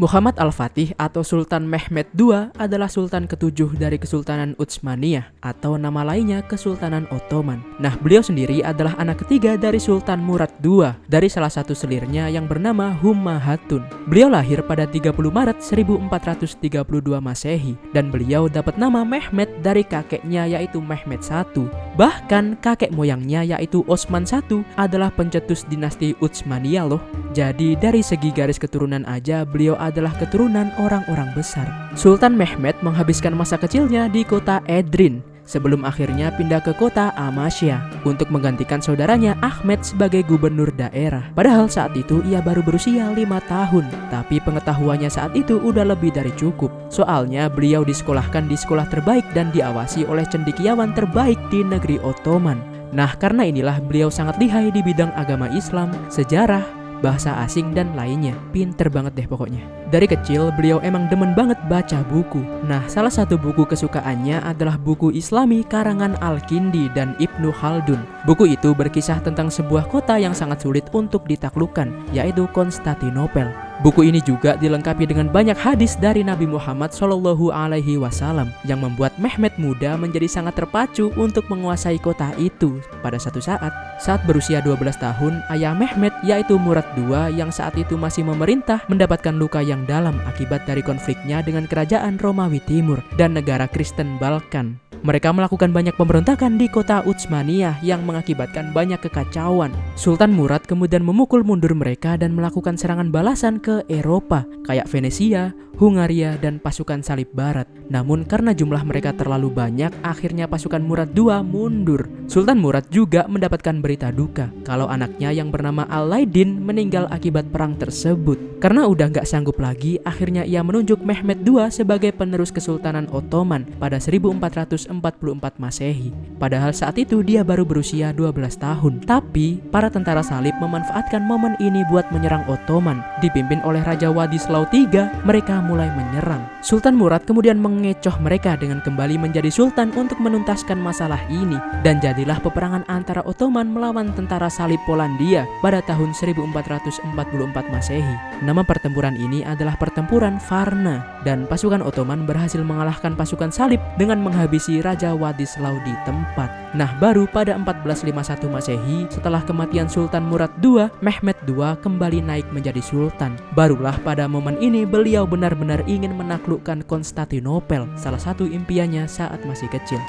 Muhammad Al-Fatih atau Sultan Mehmed II adalah Sultan ke-7 dari Kesultanan Utsmaniyah atau nama lainnya Kesultanan Ottoman. Nah, beliau sendiri adalah anak ketiga dari Sultan Murad II dari salah satu selirnya yang bernama Humma Hatun. Beliau lahir pada 30 Maret 1432 Masehi dan beliau dapat nama Mehmed dari kakeknya yaitu Mehmed I. Bahkan kakek moyangnya yaitu Osman I adalah pencetus dinasti Utsmaniyah loh. Jadi dari segi garis keturunan aja beliau adalah keturunan orang-orang besar. Sultan Mehmed menghabiskan masa kecilnya di kota Edrin sebelum akhirnya pindah ke kota Amasya untuk menggantikan saudaranya Ahmed sebagai gubernur daerah. Padahal saat itu ia baru berusia 5 tahun, tapi pengetahuannya saat itu udah lebih dari cukup. Soalnya beliau disekolahkan di sekolah terbaik dan diawasi oleh cendekiawan terbaik di negeri Ottoman. Nah, karena inilah beliau sangat lihai di bidang agama Islam, sejarah, bahasa asing dan lainnya. Pinter banget deh pokoknya. Dari kecil beliau emang demen banget baca buku. Nah, salah satu buku kesukaannya adalah buku Islami karangan Al-Kindi dan Ibnu Khaldun. Buku itu berkisah tentang sebuah kota yang sangat sulit untuk ditaklukkan, yaitu Konstantinopel. Buku ini juga dilengkapi dengan banyak hadis dari Nabi Muhammad SAW yang membuat Mehmed muda menjadi sangat terpacu untuk menguasai kota itu. Pada satu saat berusia 12 tahun, ayah Mehmed yaitu Murad II yang saat itu masih memerintah mendapatkan luka yang dalam akibat dari konfliknya dengan kerajaan Romawi Timur dan negara Kristen Balkan. Mereka melakukan banyak pemberontakan di kota Utsmaniyah yang mengakibatkan banyak kekacauan. Sultan Murad kemudian memukul mundur mereka dan melakukan serangan balasan ke Eropa, kayak Venesia, Hungaria, dan pasukan Salib Barat. Namun karena jumlah mereka terlalu banyak, akhirnya pasukan Murad II mundur. Sultan Murad juga mendapatkan berita duka kalau anaknya yang bernama Al-Laidin meninggal akibat perang tersebut. Karena udah gak sanggup lagi, akhirnya ia menunjuk Mehmed II sebagai penerus Kesultanan Ottoman pada 1444 Masehi. Padahal saat itu dia baru berusia 12 tahun. Tapi para tentara salib memanfaatkan momen ini buat menyerang Ottoman. Dipimpin oleh Raja Władysław III, mereka mulai menyerang. Sultan Murad kemudian mengecoh mereka dengan kembali menjadi sultan untuk menuntaskan masalah ini. Dan jadilah peperangan antara Ottoman melawan tentara salib Polandia pada tahun 1444 Masehi. Nama pertempuran ini adalah pertempuran Varna, dan pasukan Ottoman berhasil mengalahkan pasukan salib dengan menghabisi Raja Władysław di tempat. Nah, baru pada 1451 Masehi, setelah kematian Sultan Murad II, Mehmed II kembali naik menjadi sultan. Barulah pada momen ini beliau benar-benar ingin menaklukkan Konstantinopel, salah satu impiannya saat masih kecil.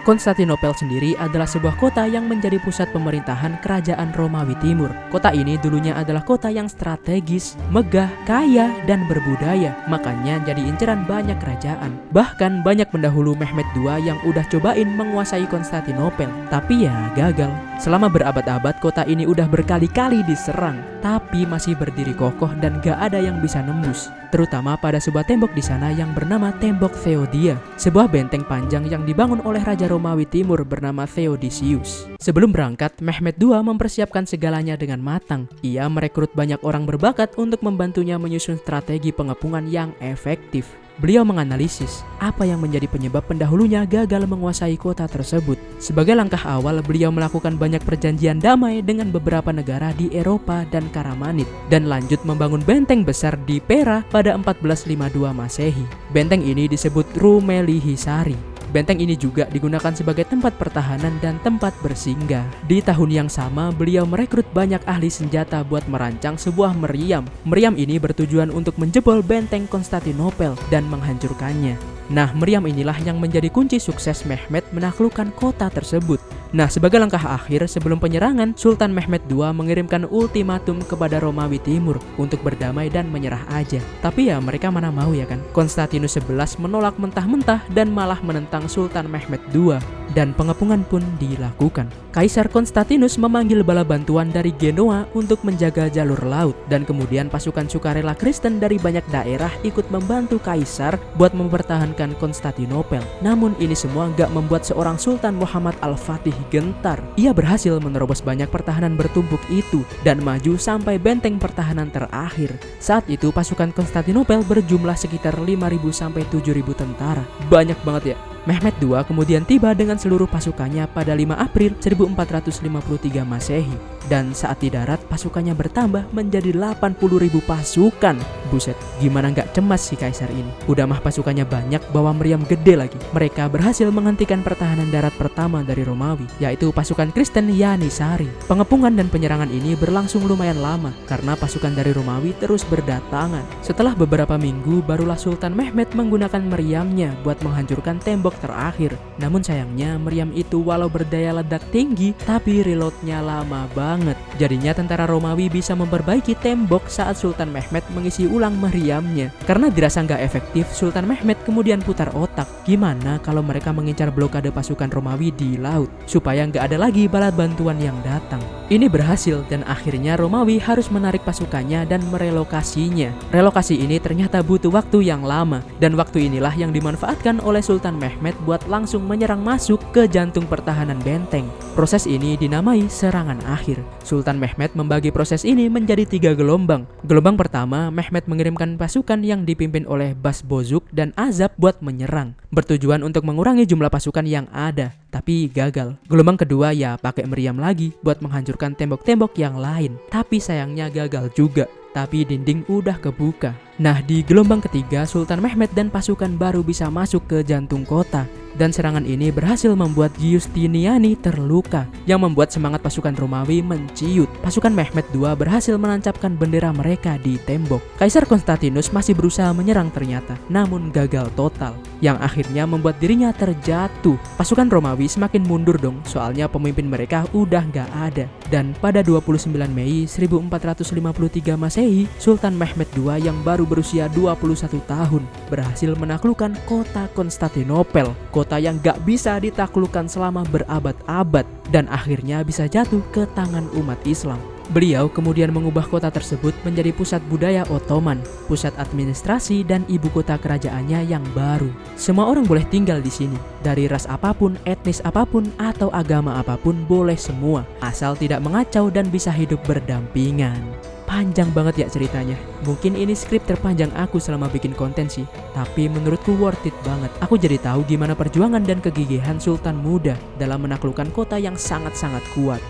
Konstantinopel sendiri adalah sebuah kota yang menjadi pusat pemerintahan kerajaan Romawi Timur. Kota ini dulunya adalah kota yang strategis, megah, kaya, dan berbudaya. Makanya jadi inceran banyak kerajaan. Bahkan banyak pendahulu Mehmed II yang udah cobain menguasai Konstantinopel, tapi ya gagal. Selama berabad-abad kota ini udah berkali-kali diserang, tapi masih berdiri kokoh dan gak ada yang bisa nembus. Terutama pada sebuah tembok di sana yang bernama Tembok Theodia, sebuah benteng panjang yang dibangun oleh Raja Romawi Timur bernama Theodosius. Sebelum berangkat, Mehmed II mempersiapkan segalanya dengan matang. Ia merekrut banyak orang berbakat untuk membantunya menyusun strategi pengepungan yang efektif. Beliau menganalisis apa yang menjadi penyebab pendahulunya gagal menguasai kota tersebut. Sebagai langkah awal, beliau melakukan banyak perjanjian damai dengan beberapa negara di Eropa dan Karamanid, dan lanjut membangun benteng besar di Pera pada 1452 Masehi. Benteng ini disebut Rumelihisari. Benteng ini juga digunakan sebagai tempat pertahanan dan tempat bersinggah. Di tahun yang sama, beliau merekrut banyak ahli senjata buat merancang sebuah meriam. Meriam ini bertujuan untuk menjebol benteng Konstantinopel dan menghancurkannya. Nah, meriam inilah yang menjadi kunci sukses Mehmed menaklukkan kota tersebut. Nah, sebagai langkah akhir sebelum penyerangan, Sultan Mehmed II mengirimkan ultimatum kepada Romawi Timur untuk berdamai dan menyerah aja. Tapi ya mereka mana mau ya kan. Konstantinus XI menolak mentah-mentah dan malah menentang Sultan Mehmed II. Dan pengepungan pun dilakukan. Kaisar Konstantinus memanggil bala bantuan dari Genoa untuk menjaga jalur laut. Dan kemudian pasukan sukarela Kristen dari banyak daerah ikut membantu Kaisar buat mempertahankan Konstantinopel. Namun ini semua gak membuat seorang Sultan Muhammad Al-Fatih gentar. Ia berhasil menerobos banyak pertahanan bertumpuk itu dan maju sampai benteng pertahanan terakhir. Saat itu pasukan Konstantinopel berjumlah sekitar 5.000 sampai 7.000 tentara. Banyak banget ya. Mehmed II kemudian tiba dengan seluruh pasukannya pada 5 April 1453 Masehi. Dan saat di darat, pasukannya bertambah menjadi 80.000 pasukan. Buset, gimana nggak cemas si kaisar ini? Udah mah pasukannya banyak, bawa meriam gede lagi. Mereka berhasil menghentikan pertahanan darat pertama dari Romawi, yaitu pasukan Kristen Yanisari. Pengepungan dan penyerangan ini berlangsung lumayan lama, karena pasukan dari Romawi terus berdatangan. Setelah beberapa minggu, barulah Sultan Mehmed menggunakan meriamnya buat menghancurkan tembok terakhir. Namun sayangnya, meriam itu walau berdaya ledak tinggi, tapi reloadnya lama banget. Jadinya tentara Romawi bisa memperbaiki tembok saat Sultan Mehmed mengisi ulang meriamnya. Karena dirasa nggak efektif, Sultan Mehmed kemudian putar otak. Gimana kalau mereka mengincar blokade pasukan Romawi di laut, supaya nggak ada lagi bala bantuan yang datang. Ini berhasil dan akhirnya Romawi harus menarik pasukannya dan merelokasinya. Relokasi ini ternyata butuh waktu yang lama, dan waktu inilah yang dimanfaatkan oleh Sultan Mehmed buat langsung menyerang masuk ke jantung pertahanan benteng. Proses ini dinamai serangan akhir. Sultan Mehmed membagi proses ini menjadi 3 gelombang. Gelombang pertama, Mehmed mengirimkan pasukan yang dipimpin oleh Bas Bozuk dan Azab buat menyerang, bertujuan untuk mengurangi jumlah pasukan yang ada, tapi gagal. Gelombang kedua ya pakai meriam lagi buat menghancurkan tembok-tembok yang lain, tapi sayangnya gagal juga. Tapi dinding udah kebuka. Nah, di gelombang ketiga, Sultan Mehmed dan pasukan baru bisa masuk ke jantung kota. Dan serangan ini berhasil membuat Giustiniani terluka, yang membuat semangat pasukan Romawi menciut. Pasukan Mehmed II berhasil menancapkan bendera mereka di tembok. Kaisar Konstantinus masih berusaha menyerang ternyata, namun gagal total, yang akhirnya membuat dirinya terjatuh. Pasukan Romawi semakin mundur dong, soalnya pemimpin mereka udah gak ada. Dan pada 29 Mei 1453 Masehi, Sultan Mehmed II yang baru berusia 21 tahun berhasil menaklukkan kota Konstantinopel, kota yang gak bisa ditaklukkan selama berabad-abad dan akhirnya bisa jatuh ke tangan umat Islam. Beliau kemudian mengubah kota tersebut menjadi pusat budaya Ottoman, pusat administrasi dan ibu kota kerajaannya yang baru. Semua orang boleh tinggal di sini, dari ras apapun, etnis apapun, atau agama apapun boleh semua, asal tidak mengacau dan bisa hidup berdampingan. Panjang banget ya ceritanya. Mungkin ini skrip terpanjang aku selama bikin konten sih, tapi menurutku worth it banget. Aku jadi tahu gimana perjuangan dan kegigihan Sultan muda dalam menaklukkan kota yang sangat-sangat kuat.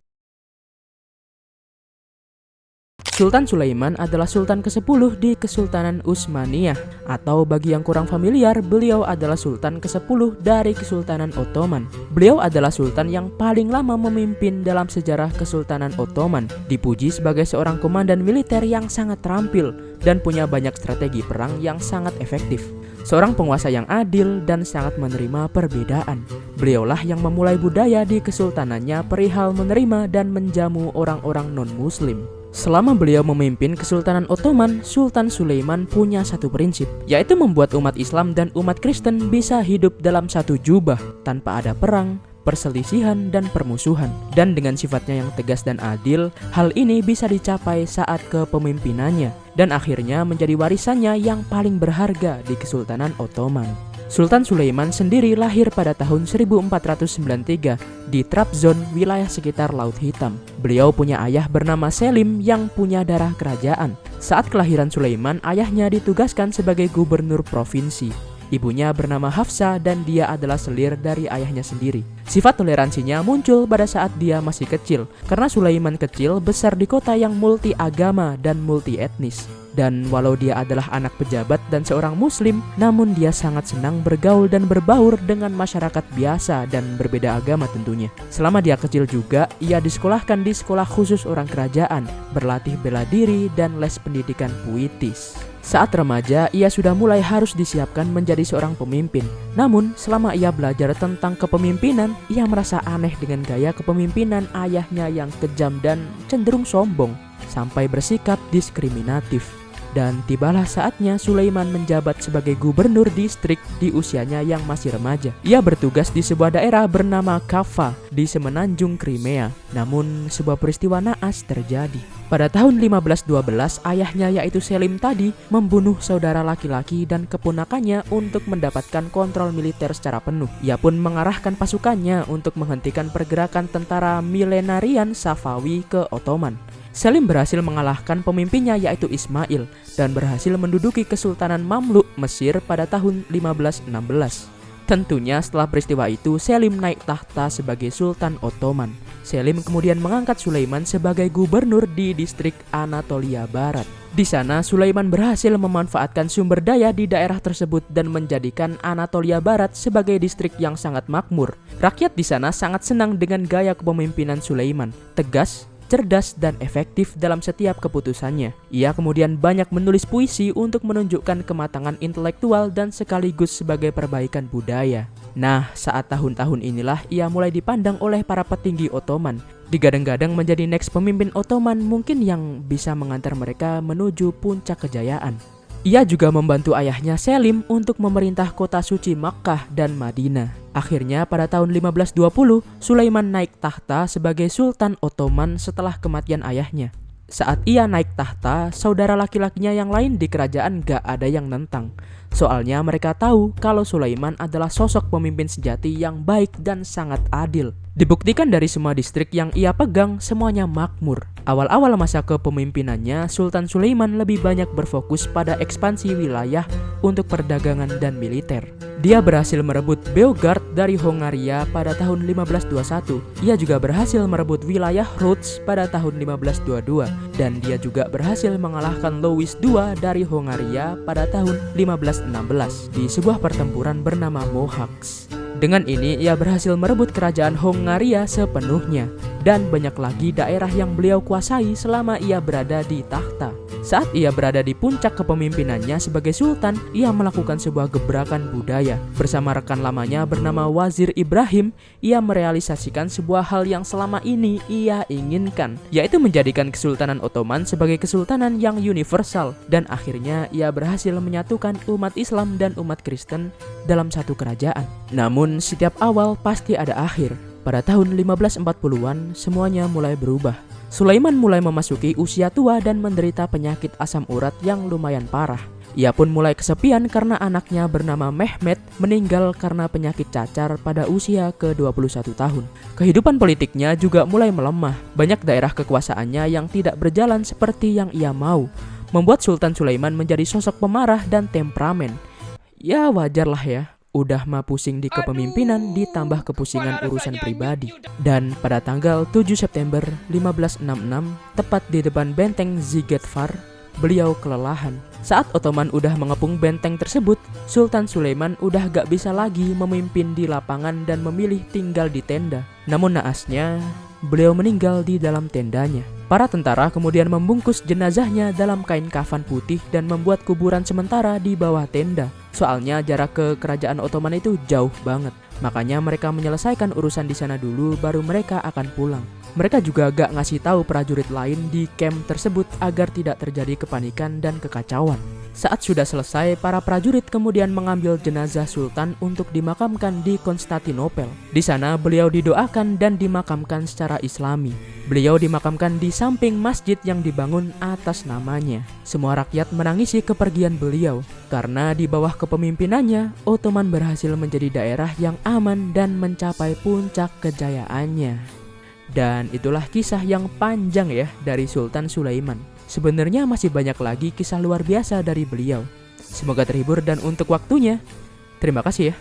Sultan Sulaiman adalah Sultan ke-10 di Kesultanan Utsmaniyah, atau bagi yang kurang familiar, beliau adalah Sultan ke-10 dari Kesultanan Ottoman. Beliau adalah Sultan yang paling lama memimpin dalam sejarah Kesultanan Ottoman, dipuji sebagai seorang komandan militer yang sangat terampil dan punya banyak strategi perang yang sangat efektif. Seorang penguasa yang adil dan sangat menerima perbedaan. Beliaulah yang memulai budaya di kesultanannya perihal menerima dan menjamu orang-orang non-muslim. Selama beliau memimpin Kesultanan Ottoman, Sultan Sulaiman punya satu prinsip, yaitu membuat umat Islam dan umat Kristen bisa hidup dalam satu jubah, tanpa ada perang, perselisihan, dan permusuhan. Dan dengan sifatnya yang tegas dan adil, hal ini bisa dicapai saat kepemimpinannya, dan akhirnya menjadi warisannya yang paling berharga di Kesultanan Ottoman. Sultan Sulaiman sendiri lahir pada tahun 1493 di Trabzon, wilayah sekitar Laut Hitam. Beliau punya ayah bernama Selim yang punya darah kerajaan. Saat kelahiran Sulaiman, ayahnya ditugaskan sebagai gubernur provinsi. Ibunya bernama Hafsa dan dia adalah selir dari ayahnya sendiri. Sifat toleransinya muncul pada saat dia masih kecil, karena Sulaiman kecil besar di kota yang multi agama dan multi etnis. Dan walau dia adalah anak pejabat dan seorang muslim, namun dia sangat senang bergaul dan berbaur dengan masyarakat biasa dan berbeda agama tentunya. Selama dia kecil juga, ia disekolahkan di sekolah khusus orang kerajaan, berlatih bela diri dan les pendidikan puitis. Saat remaja, ia sudah mulai harus disiapkan menjadi seorang pemimpin. Namun, selama ia belajar tentang kepemimpinan, ia merasa aneh dengan gaya kepemimpinan ayahnya yang kejam dan cenderung sombong, sampai bersikap diskriminatif. Dan tibalah saatnya Sulaiman menjabat sebagai gubernur distrik di usianya yang masih remaja. Ia bertugas di sebuah daerah bernama Kaffa di semenanjung Crimea. Namun sebuah peristiwa naas terjadi. Pada tahun 1512, ayahnya yaitu Selim tadi membunuh saudara laki-laki dan keponakannya untuk mendapatkan kontrol militer secara penuh. Ia pun mengarahkan pasukannya untuk menghentikan pergerakan tentara milenarian Safawi ke Ottoman. Selim berhasil mengalahkan pemimpinnya yaitu Ismail dan berhasil menduduki Kesultanan Mamluk Mesir pada tahun 1516. Tentunya setelah peristiwa itu, Selim naik tahta sebagai Sultan Ottoman. Selim kemudian mengangkat Sulaiman sebagai gubernur di distrik Anatolia Barat. Di sana, Sulaiman berhasil memanfaatkan sumber daya di daerah tersebut dan menjadikan Anatolia Barat sebagai distrik yang sangat makmur. Rakyat di sana sangat senang dengan gaya kepemimpinan Sulaiman, tegas, cerdas, dan efektif dalam setiap keputusannya. Ia kemudian banyak menulis puisi untuk menunjukkan kematangan intelektual dan sekaligus sebagai perbaikan budaya. Nah, saat tahun-tahun inilah ia mulai dipandang oleh para petinggi Ottoman. Digadang-gadang menjadi next pemimpin Ottoman mungkin yang bisa mengantar mereka menuju puncak kejayaan. Ia juga membantu ayahnya Selim untuk memerintah kota suci Makkah dan Madinah. Akhirnya pada tahun 1520, Sulaiman naik tahta sebagai Sultan Ottoman setelah kematian ayahnya. Saat ia naik tahta, saudara laki-lakinya yang lain di kerajaan gak ada yang nentang. Soalnya mereka tahu kalau Sulaiman adalah sosok pemimpin sejati yang baik dan sangat adil. Dibuktikan dari semua distrik yang ia pegang, semuanya makmur. Awal-awal masa kepemimpinannya, Sultan Sulaiman lebih banyak berfokus pada ekspansi wilayah untuk perdagangan dan militer. Dia berhasil merebut Beograd dari Hongaria pada tahun 1521. Ia juga berhasil merebut wilayah Rhodes pada tahun 1522. Dan dia juga berhasil mengalahkan Louis II dari Hongaria pada tahun 1516 di sebuah pertempuran bernama Mohacs. Dengan ini, ia berhasil merebut kerajaan Hongaria sepenuhnya dan banyak lagi daerah yang beliau kuasai selama ia berada di tahta. Saat ia berada di puncak kepemimpinannya sebagai sultan, ia melakukan sebuah gebrakan budaya. Bersama rekan lamanya bernama Wazir Ibrahim, ia merealisasikan sebuah hal yang selama ini ia inginkan, yaitu menjadikan Kesultanan Ottoman sebagai kesultanan yang universal. Dan akhirnya ia berhasil menyatukan umat Islam dan umat Kristen dalam satu kerajaan. Namun setiap awal pasti ada akhir. Pada tahun 1540-an semuanya mulai berubah. Sulaiman mulai memasuki usia tua dan menderita penyakit asam urat yang lumayan parah. Ia pun mulai kesepian karena anaknya bernama Mehmet meninggal karena penyakit cacar pada usia ke-21 tahun. Kehidupan politiknya juga mulai melemah. Banyak daerah kekuasaannya yang tidak berjalan seperti yang ia mau, membuat Sultan Sulaiman menjadi sosok pemarah dan temperamen. Ya wajarlah ya. Udah mah pusing di kepemimpinan ditambah kepusingan urusan pribadi. Dan pada tanggal 7 September 1566, tepat di depan benteng Zigetvar, beliau kelelahan. Saat Ottoman udah mengepung benteng tersebut, Sultan Sulaiman udah gak bisa lagi memimpin di lapangan dan memilih tinggal di tenda. Namun naasnya, beliau meninggal di dalam tendanya. Para tentara kemudian membungkus jenazahnya dalam kain kafan putih dan membuat kuburan sementara di bawah tenda. Soalnya jarak ke kerajaan Ottoman itu jauh banget. Makanya mereka menyelesaikan urusan di sana dulu baru mereka akan pulang. Mereka juga gak ngasih tahu prajurit lain di camp tersebut agar tidak terjadi kepanikan dan kekacauan. Saat sudah selesai, para prajurit kemudian mengambil jenazah Sultan untuk dimakamkan di Konstantinopel. Di sana beliau didoakan dan dimakamkan secara Islami. Beliau dimakamkan di samping masjid yang dibangun atas namanya. Semua rakyat menangisi kepergian beliau karena di bawah kepemimpinannya, Ottoman berhasil menjadi daerah yang aman dan mencapai puncak kejayaannya. Dan itulah kisah yang panjang ya dari Sultan Sulaiman. Sebenarnya masih banyak lagi kisah luar biasa dari beliau. Semoga terhibur dan untuk waktunya, terima kasih ya.